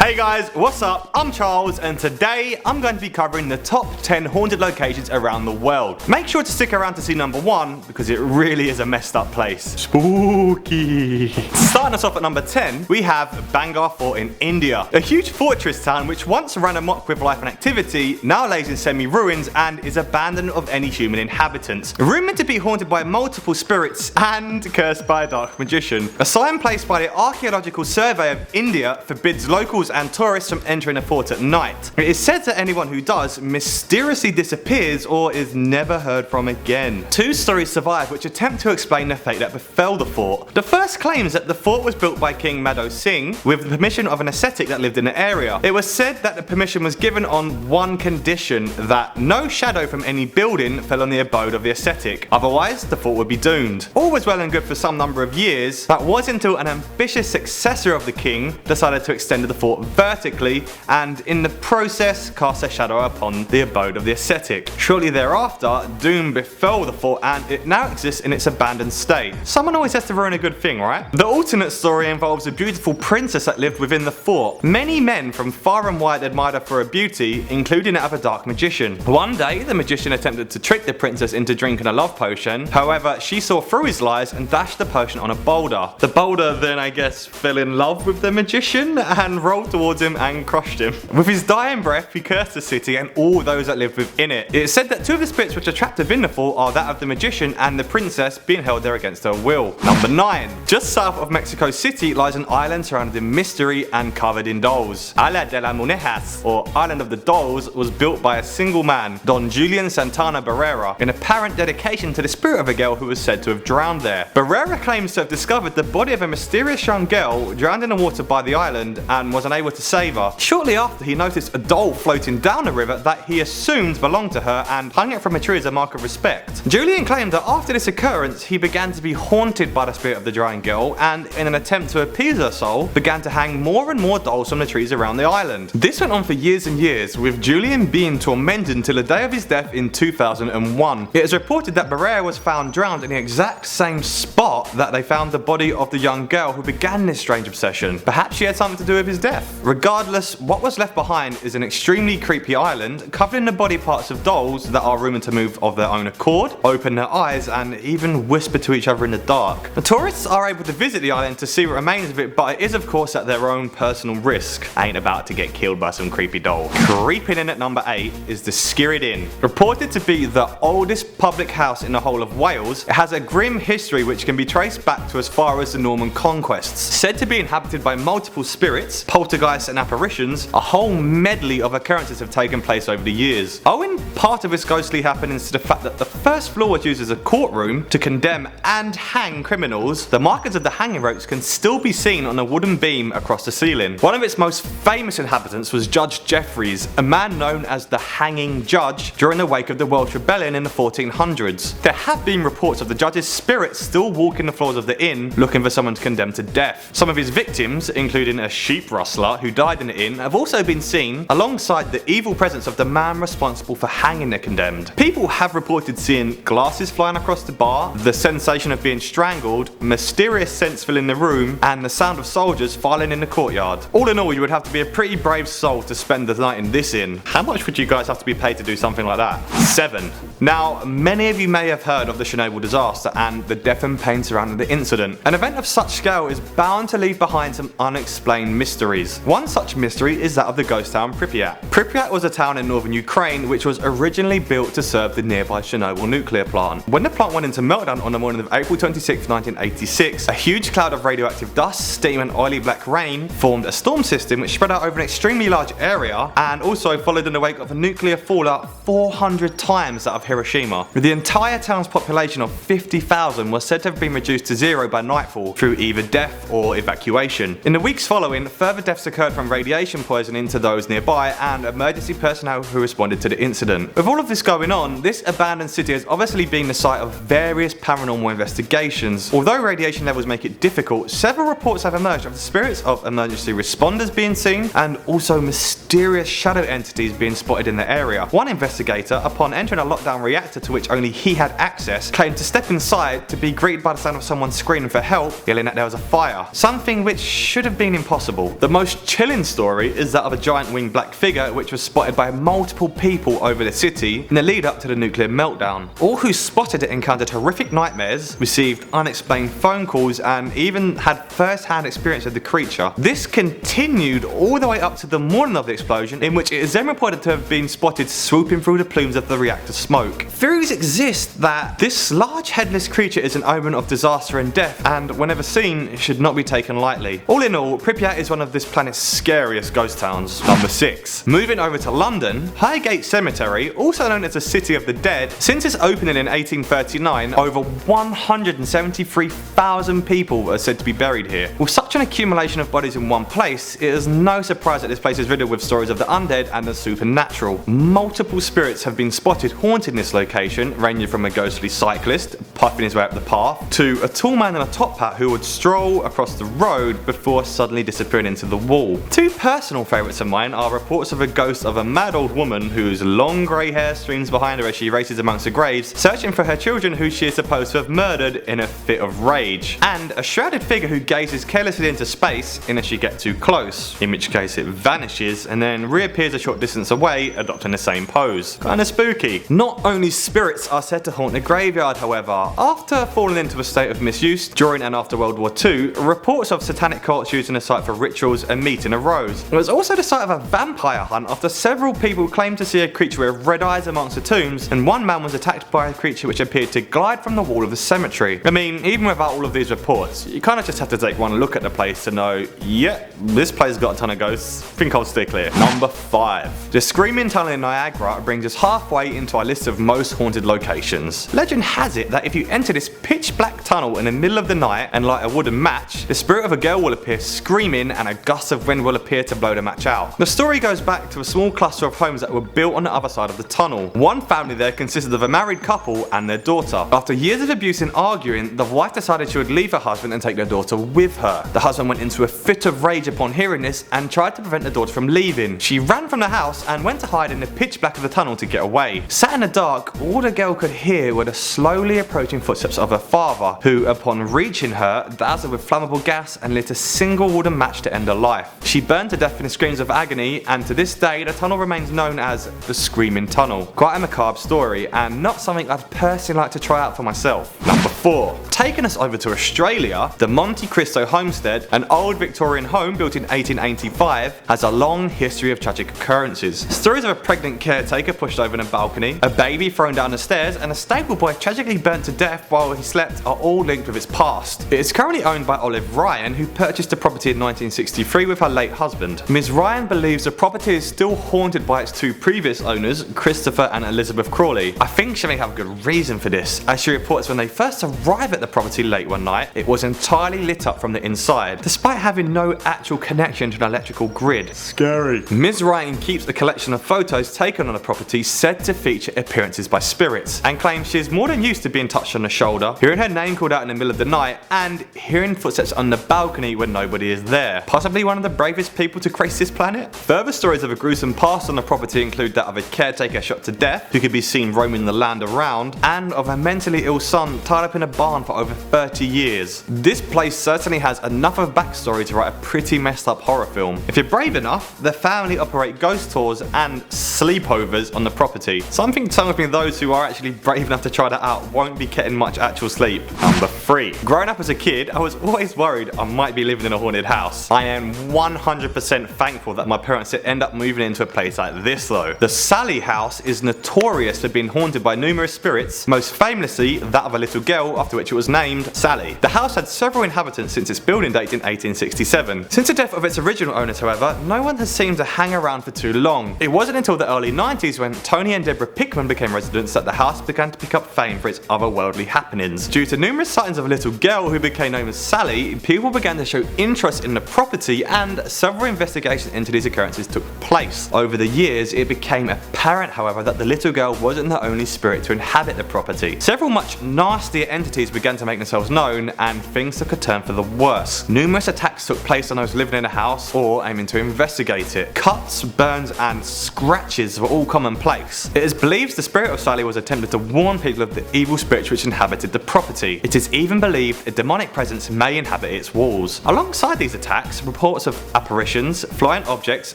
Hey guys, what's up? I'm Charles and today I'm going to be covering the top 10 haunted locations around the world. Make sure to stick around to see number 1 because it really is a messed up place. Spooky. Starting us off at number 10, we have Bangalore Fort in India. A huge fortress town which once ran amok with life and activity, now lays in semi-ruins and is abandoned of any human inhabitants. Rumoured to be haunted by multiple spirits and cursed by a dark magician. A sign placed by the Archaeological Survey of India forbids locals and tourists from entering the fort at night. It is said that anyone who does mysteriously disappears or is never heard from again. 2 stories survive which attempt to explain the fate that befell the fort. The first claims that the fort was built by King Madho Singh with the permission of an ascetic that lived in the area. It was said that the permission was given on one condition, that no shadow from any building fell on the abode of the ascetic, otherwise the fort would be doomed. All was well and good for some number of years. That was until an ambitious successor of the king decided to extend the fort vertically and in the process cast a shadow upon the abode of the ascetic. Shortly thereafter, doom befell the fort and it now exists in its abandoned state. Someone always has to ruin a good thing, right? The alternate story involves a beautiful princess that lived within the fort. Many men from far and wide admired her for her beauty, including that of a dark magician. One day, the magician attempted to trick the princess into drinking a love potion. However, she saw through his lies and dashed the potion on a boulder. The boulder then, I guess, fell in love with the magician and rolled towards him and crushed him. With his dying breath, he cursed the city and all those that lived within it. It is said that 2 of the spirits which are trapped within the fort are that of the magician and the princess being held there against her will. Number 9. Just south of Mexico City lies an island surrounded in mystery and covered in dolls. Isla de las Muñecas, or Island of the Dolls, was built by a single man, Don Julian Santana Barrera, in apparent dedication to the spirit of a girl who was said to have drowned there. Barrera claims to have discovered the body of a mysterious young girl drowned in the water by the island and was unable to save her. Shortly after, he noticed a doll floating down the river that he assumed belonged to her and hung it from a tree as a mark of respect. Julian claimed that after this occurrence, he began to be haunted by the spirit of the drowning girl and, in an attempt to appease her soul, began to hang more and more dolls from the trees around the island. This went on for years and years, with Julian being tormented until the day of his death in 2001. It is reported that Barrera was found drowned in the exact same spot that they found the body of the young girl who began this strange obsession. Perhaps she had something to do with his death. Regardless, what was left behind is an extremely creepy island covered in the body parts of dolls that are rumoured to move of their own accord, open their eyes and even whisper to each other in the dark. The tourists are able to visit the island to see what remains of it, but it is of course at their own personal risk. I ain't about to get killed by some creepy doll. Creeping in at number 8 is the Skirrid Inn. Reported to be the oldest public house in the whole of Wales, it has a grim history which can be traced back to as far as the Norman conquests. Said to be inhabited by multiple spirits, poltergeists and apparitions, a whole medley of occurrences have taken place over the years. Owing part of its ghostly happenings to the fact that the first floor was used as a courtroom to condemn and hang criminals, the markers of the hanging ropes can still be seen on a wooden beam across the ceiling. One of its most famous inhabitants was Judge Jeffreys, a man known as the Hanging Judge during the wake of the Welsh Rebellion in the 1400s. There have been reports of the judge's spirit still walking the floors of the inn looking for someone condemned to death. Some of his victims, including a sheep rustler who died in the inn, have also been seen alongside the evil presence of the man responsible for hanging the condemned. People have reported seeing glasses flying across the bar, the sensation of being strangled, mysterious scents filling the room, and the sound of soldiers filing in the courtyard. All in all, you would have to be a pretty brave soul to spend the night in this inn. How much would you guys have to be paid to do something like that? 7. Now, many of you may have heard of the Chernobyl disaster and the death and pain surrounding the incident. An event of such scale is bound to leave behind some unexplained mysteries. One such mystery is that of the ghost town Pripyat. Pripyat was a town in northern Ukraine which was originally built to serve the nearby Chernobyl nuclear plant. When the plant went into meltdown on the morning of April 26, 1986, a huge cloud of radioactive dust, steam and oily black rain formed a storm system which spread out over an extremely large area and also followed in the wake of a nuclear fallout 400 times that of Hiroshima. The entire town's population of 50,000 was said to have been reduced to 0 by nightfall through either death or evacuation. In the weeks following, further deaths occurred from radiation poisoning to those nearby and emergency personnel who responded to the incident. With all of this going on, this abandoned city has obviously been the site of various paranormal investigations. Although radiation levels make it difficult, several reports have emerged of the spirits of emergency responders being seen and also mysterious shadow entities being spotted in the area. One investigator, upon entering a lockdown reactor to which only he had access, claimed to step inside to be greeted by the sound of someone screaming for help, yelling that there was a fire. Something which should have been impossible. The most most chilling story is that of a giant winged black figure which was spotted by multiple people over the city in the lead up to the nuclear meltdown. All who spotted it encountered horrific nightmares, received unexplained phone calls, and even had first-hand experience with the creature. This continued all the way up to the morning of the explosion, in which it is then reported to have been spotted swooping through the plumes of the reactor smoke. Theories exist that this large headless creature is an omen of disaster and death, and whenever seen, it should not be taken lightly. All in all, Pripyat is one of this planet's scariest ghost towns. Number 6. Moving over to London, Highgate Cemetery, also known as the City of the Dead, since its opening in 1839, over 173,000 people are said to be buried here. With such an accumulation of bodies in one place, it is no surprise that this place is riddled with stories of the undead and the supernatural. Multiple spirits have been spotted haunting this location, ranging from a ghostly cyclist puffing his way up the path, to a tall man in a top hat who would stroll across the road before suddenly disappearing into the wall. Two personal favourites of mine are reports of a ghost of a mad old woman whose long grey hair streams behind her as she races amongst the graves, searching for her children who she is supposed to have murdered in a fit of rage, and a shrouded figure who gazes carelessly into space unless you get too close, in which case it vanishes and then reappears a short distance away, adopting the same pose. Kinda spooky. Not only spirits are said to haunt the graveyard, however. After falling into a state of misuse during and after World War II, reports of satanic cults using the site for rituals and meeting arose. It was also the site of a vampire hunt after several people claimed to see a creature with red eyes amongst the tombs, and one man was attacked by a creature which appeared to glide from the wall of the cemetery. I mean, even without all of these reports, you kinda just have to take one look at the place to know, yeah, this place has got a ton of ghosts. Think I'll steer clear. Number 5. The Screaming Tunnel in Niagara brings us halfway into our list of most haunted locations. Legend has it that if you enter this pitch black tunnel in the middle of the night and light a wooden match, the spirit of a girl will appear screaming and a gust of wind will appear to blow the match out. The story goes back to a small cluster of homes that were built on the other side of the tunnel. One family there consisted of a married couple and their daughter. After years of abuse and arguing, the wife decided she would leave her husband and take their daughter with her. The husband went into a fit of rage upon hearing this and tried to prevent the daughter from leaving. She ran from the house and went to hide in the pitch black of the tunnel to get away. Sat in the dark, all the girl could hear were the slowly approaching footsteps of her father, who, upon reaching her, dazzled with flammable gas and lit a single wooden match to end her life. She burned to death in screams of agony, and to this day the tunnel remains known as the Screaming Tunnel. Quite a macabre story, and not something I'd personally like to try out for myself. Number 4. Taking us over to Australia, the Monte Cristo Homestead, an old Victorian home built in 1885, has a long history of tragic occurrences. Stories of a pregnant caretaker pushed over in a balcony, a baby thrown down the stairs, and a stable boy tragically burnt to death while he slept are all linked with its past. It is currently owned by Olive Ryan, who purchased the property in 1963 with her late husband. Ms. Ryan believes the property is still haunted by its two previous owners, Christopher and Elizabeth Crawley. I think she may have a good reason for this, as she reports when they first arrived at the property late one night, it was entirely lit up from the inside, despite having no actual connection to an electrical grid. Scary. Ms. Ryan keeps a collection of photos taken on the property said to feature appearances by spirits, and claims she is more than used to being touched on the shoulder, hearing her name called out in the middle of the night, and hearing footsteps on the balcony when nobody is there. Possibly one of the bravest people to grace this planet? Further stories of a gruesome past on the property include that of a caretaker shot to death, who could be seen roaming the land around, and of a mentally ill son tied up in a barn for over 30 years. This place certainly has enough of a backstory to write a pretty messed up horror film. If you're brave enough, the family operate ghost tours and sleepovers on the property. Something tells me those who are actually brave enough to try that out won't be getting much actual sleep. Number 3. Growing up as a kid, I was always worried I might be living in a haunted house. I am 100% thankful that my parents did end up moving into a place like this though. The Sallie House is notorious for being haunted by numerous spirits, most famously that of a little girl after which it was named Sallie. The house had several inhabitants since its building date in 1867. Since the death of its original owners, however, no one has seemed to hang around for too long. It wasn't until the early 90s when Tony and Deborah Pickman became residents that the house began to pick up fame for its otherworldly happenings. Due to numerous sightings of a little girl who became known as Sallie, people began to show interest in the property, and several investigations into these occurrences took place. Over the years, it became apparent, however, that the little girl wasn't the only spirit to inhabit the property. Several much nastier entities began to make themselves known, and things took a turn for the worse. Numerous attacks took place on those living in the house or aiming to investigate it. Cuts, burns, and scratches were all commonplace. It is believed the spirit of Sallie was attempting to warn people of the evil spirits which inhabited the property. It is even even believed a demonic presence may inhabit its walls. Alongside these attacks, reports of apparitions, flying objects,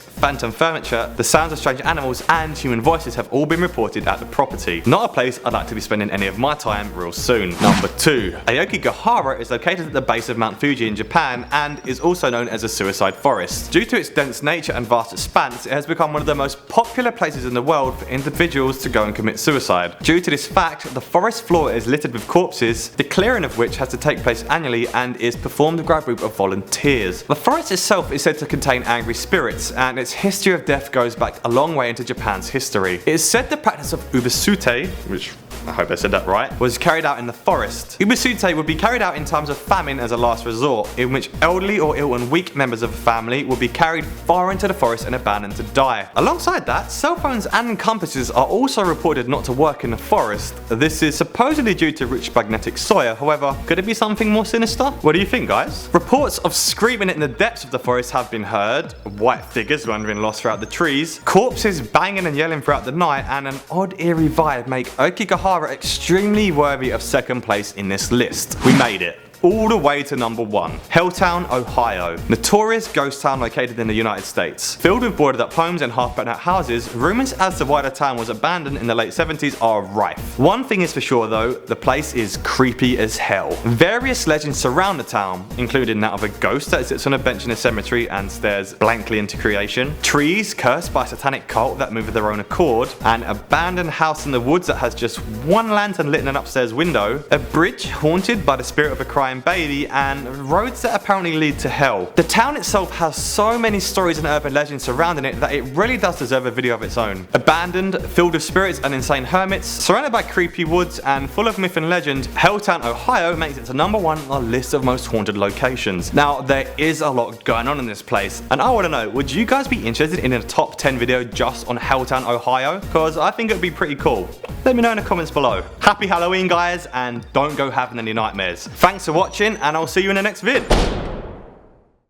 phantom furniture, the sounds of strange animals, and human voices have all been reported at the property. Not a place I'd like to be spending any of my time real soon. Number 2. Aokigahara is located at the base of Mount Fuji in Japan and is also known as a suicide forest. Due to its dense nature and vast expanse, it has become one of the most popular places in the world for individuals to go and commit suicide. Due to this fact, the forest floor is littered with corpses, the clearing of which has to take place annually and is performed by a group of volunteers. The forest itself is said to contain angry spirits, and its history of death goes back a long way into Japan's history. It is said the practice of ubisute, which I hope I said that right, was carried out in the forest. Ubisute would be carried out in times of famine as a last resort, in which elderly or ill and weak members of a family would be carried far into the forest and abandoned to die. Alongside that, cell phones and compasses are also reported not to work in the forest. This is supposedly due to rich magnetic soil, however, could it be something more sinister? What do you think, guys? Reports of screaming in the depths of the forest have been heard, white figures wandering lost throughout the trees, corpses banging and yelling throughout the night, and an odd eerie vibe make Aokigahara extremely worthy of second place in this list. We made it. All the way to number 1. Helltown, Ohio. Notorious ghost town located in the United States. Filled with boarded up homes and half burnt out houses, rumours as to why the town was abandoned in the late 70s are rife. One thing is for sure though, the place is creepy as hell. Various legends surround the town, including that of a ghost that sits on a bench in a cemetery and stares blankly into creation, trees cursed by a satanic cult that move of their own accord, an abandoned house in the woods that has just one lantern lit in an upstairs window, a bridge haunted by the spirit of a crying baby, and roads that apparently lead to hell. The town itself has so many stories and urban legends surrounding it that it really does deserve a video of its own. Abandoned, filled with spirits and insane hermits, surrounded by creepy woods, and full of myth and legend, Helltown, Ohio makes it to number 1 on the list of most haunted locations. Now, there is a lot going on in this place, and I want to know, would you guys be interested in a top 10 video just on Helltown, Ohio? Because I think it would be pretty cool. Let me know in the comments below. Happy Halloween, guys, and don't go having any nightmares. Thanks for watching, and I'll see you in the next vid.